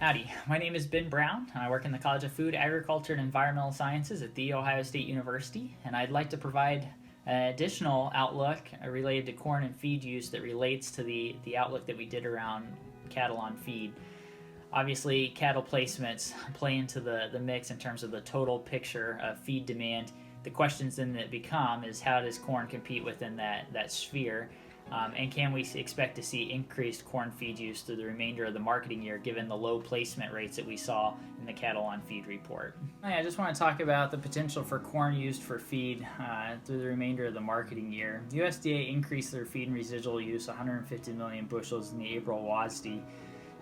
Howdy, my name is Ben Brown. I work in the College of Food, Agriculture, and Environmental Sciences at The Ohio State University, and I'd like to provide an additional outlook related to corn and feed use that relates to the outlook that we did around cattle on feed. Obviously, cattle placements play into the mix in terms of the total picture of feed demand. The questions then that become is how does corn compete within that sphere? And can we expect to see increased corn feed use through the remainder of the marketing year given the low placement rates that we saw in the cattle on feed report? I just want to talk about the potential for corn used for feed through the remainder of the marketing year. USDA increased their feed and residual use 150 million bushels in the April WASDE.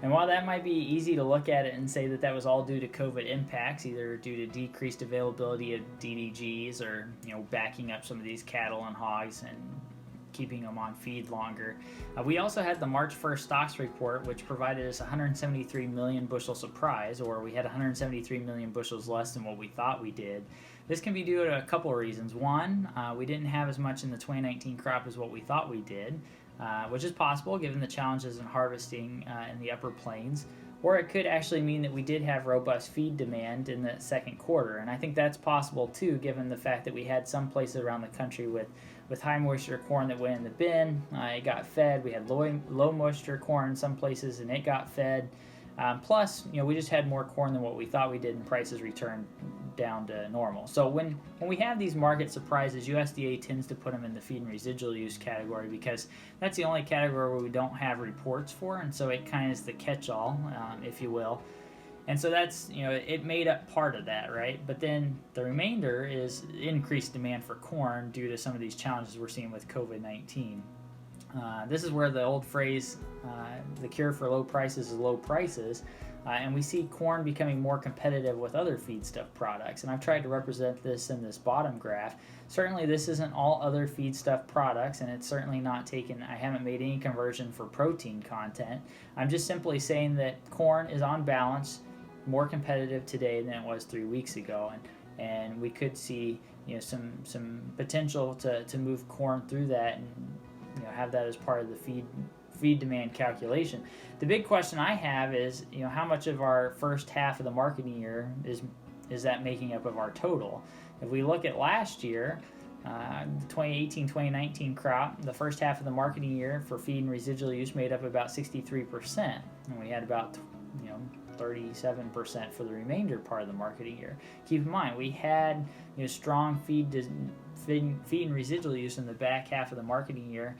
And while that might be easy to look at it and say that that was all due to COVID impacts, either due to decreased availability of DDGs or backing up some of these cattle and hogs and keeping them on feed longer. We also had the March 1st stocks report, which provided us 173 million bushel surprise, or we had 173 million bushels less than what we thought we did. This can be due to a couple of reasons. One, we didn't have as much in the 2019 crop as what we thought we did, which is possible given the challenges in harvesting in the upper plains. Or it could actually mean that we did have robust feed demand in the second quarter. And I think that's possible too, given the fact that we had some places around the country with high moisture corn that went in the bin. It got fed. We had low moisture corn in some places and it got fed. Plus, we just had more corn than what we thought we did and prices returned down to normal. So when we have these market surprises, USDA tends to put them in the feed and residual use category because that's the only category where we don't have reports for, and so it kind of is the catch-all, if you will. And so that's, it made up part of that, right? But then the remainder is increased demand for corn due to some of these challenges we're seeing with COVID-19. This is where the old phrase, the cure for low prices is low prices, and we see corn becoming more competitive with other feedstuff products. And I've tried to represent this in this bottom graph. Certainly this isn't all other feedstuff products, and it's certainly not I haven't made any conversion for protein content. I'm just simply saying that corn is on balance more competitive today than it was 3 weeks ago, and we could see some potential to move corn through that and have that as part of the feed demand calculation. The big question I have is how much of our first half of the marketing year is that making up of our total? If we look at last year, the 2018-2019 crop, the first half of the marketing year for feed and residual use made up about 63%, and we had about 37% for the remainder part of the marketing year. Keep in mind, we had strong feed and residual use in the back half of the marketing year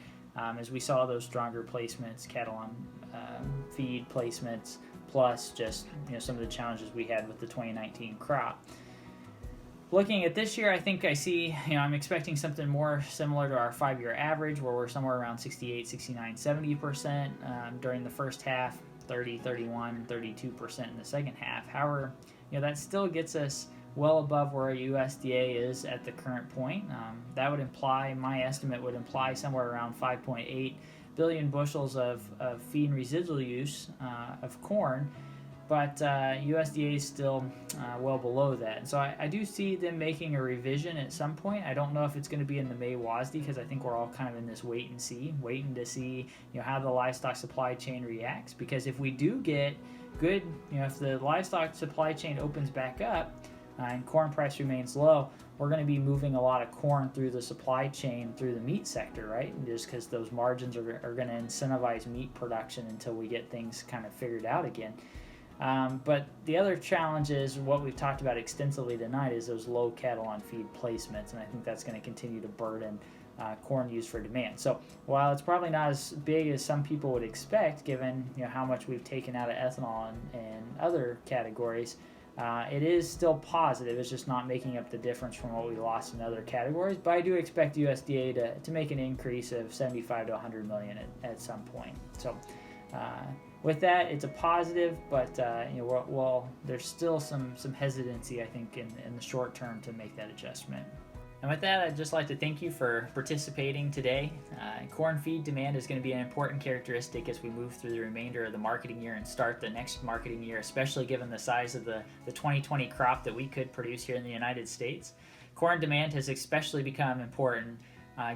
as we saw those stronger placements, cattle on feed placements, plus just some of the challenges we had with the 2019 crop. Looking at this year, I think I see, I'm expecting something more similar to our 5-year average, where we're somewhere around 68, 69, 70% during the first half, 30, 31, 32% in the second half. However, that still gets us well above where USDA is at the current point. That would imply, my estimate would imply somewhere around 5.8 billion bushels of feed and residual use of corn, but USDA is still well below that. And so I do see them making a revision at some point. I don't know if it's going to be in the May WASDE because I think we're all kind of in this waiting to see how the livestock supply chain reacts. Because if we do get good, if the livestock supply chain opens back up and corn price remains low, we're going to be moving a lot of corn through the supply chain, through the meat sector, right? Just because those margins are going to incentivize meat production until we get things kind of figured out again. But the other challenge is what we've talked about extensively tonight is those low cattle on feed placements, and I think that's going to continue to burden corn use for demand. So while it's probably not as big as some people would expect, given how much we've taken out of ethanol and other categories, it is still positive. It's just not making up the difference from what we lost in other categories. But I do expect USDA to make an increase of 75 to 100 million at some point. So with that, it's a positive, but there's still some hesitancy, I think, in the short term to make that adjustment. And with that, I'd just like to thank you for participating today. Corn feed demand is going to be an important characteristic as we move through the remainder of the marketing year and start the next marketing year, especially given the size of the 2020 crop that we could produce here in the United States. Corn demand has especially become important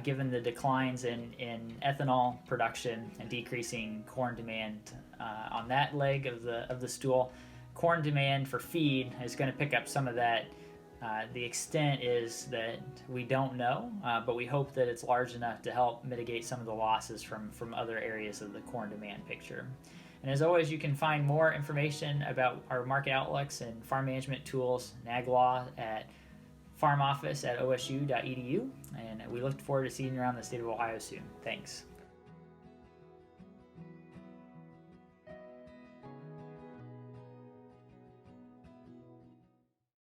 given the declines in ethanol production and decreasing corn demand on that leg of the stool. Corn demand for feed is going to pick up some of that. The extent is that we don't know, but we hope that it's large enough to help mitigate some of the losses from other areas of the corn demand picture. And as always, you can find more information about our market outlooks and farm management tools and ag law at farmoffice@osu.edu. And we look forward to seeing you around the state of Ohio soon. Thanks.